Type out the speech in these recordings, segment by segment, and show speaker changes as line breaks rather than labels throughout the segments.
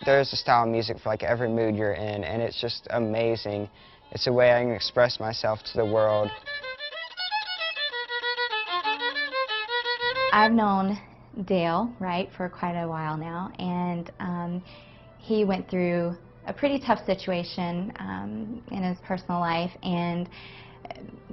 There's a style of music for like every mood you're in, and it's just amazing. It's a way I can express myself to the world.
I've known Dale, Wright, for quite a while now, and he went through a pretty tough situation in his personal life, and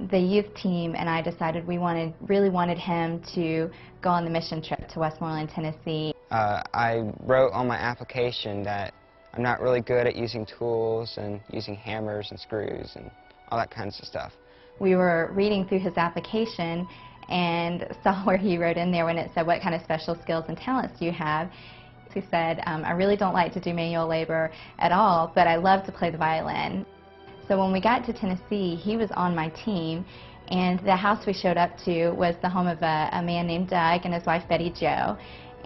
the youth team and I decided we really wanted him to go on the mission trip to Westmoreland, Tennessee.
I wrote on my application that I'm not really good at using tools and using hammers and screws and all that kinds of stuff.
We were reading through his application and saw where he wrote in there when it said, what kind of special skills and talents do you have? He said, I really don't like to do manual labor at all, but I love to play the violin. So when we got to Tennessee, he was on my team, and the house we showed up to was the home of a man named Doug and his wife Betty Jo.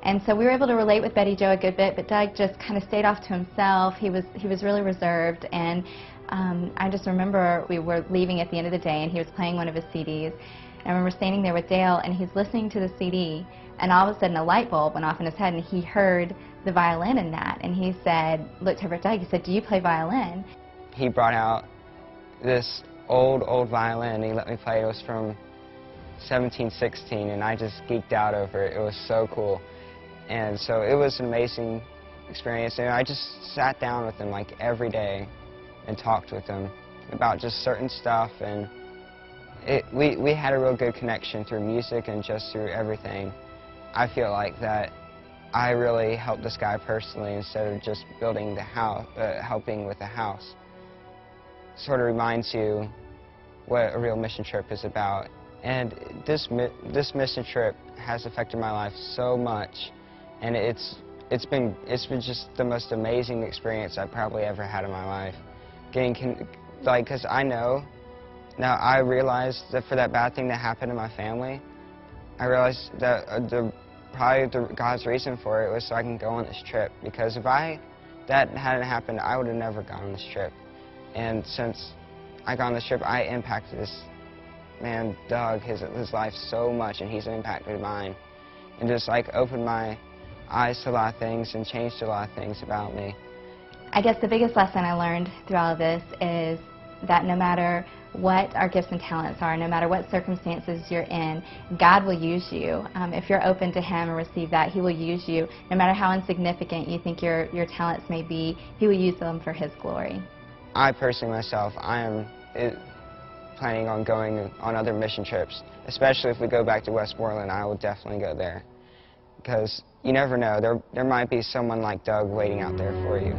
And so we were able to relate with Betty Jo a good bit, but Doug just kind of stayed off to himself. He was really reserved, and I just remember we were leaving at the end of the day, and he was playing one of his CDs. And I remember standing there with Dale, and he's listening to the CD, and all of a sudden a light bulb went off in his head, and he heard the violin in that, and he said, looked over at Doug, he said, do you play violin?
He brought out this old violin, and he let me play it. It was from 1716, and I just geeked out over it. It was so cool. And so it was an amazing experience, and I just sat down with him like every day and talked with him about just certain stuff, and we had a real good connection through music and just through everything. I feel like that I really helped this guy personally instead of just building the house, helping with the house. Sort of reminds you what a real mission trip is about. And this mission trip has affected my life so much, and it's been just the most amazing experience I've probably ever had in my life. Because I know, now I realized that for that bad thing that happened in my family, I realized that God's reason for it was so I can go on this trip. Because if that hadn't happened, I would have never gone on this trip. And since I got on this trip, I impacted this man, Doug, his life so much, and he's impacted mine. And just like opened my eyes to a lot of things and changed a lot of things about me.
I guess the biggest lesson I learned through all of this is that no matter what our gifts and talents are, no matter what circumstances you're in, God will use you. If you're open to Him and receive that, He will use you. No matter how insignificant you think your talents may be, He will use them for His glory.
I personally myself, I am planning on going on other mission trips, especially if we go back to Westmoreland. I will definitely go there, because you never know, there might be someone like Doug waiting out there for you.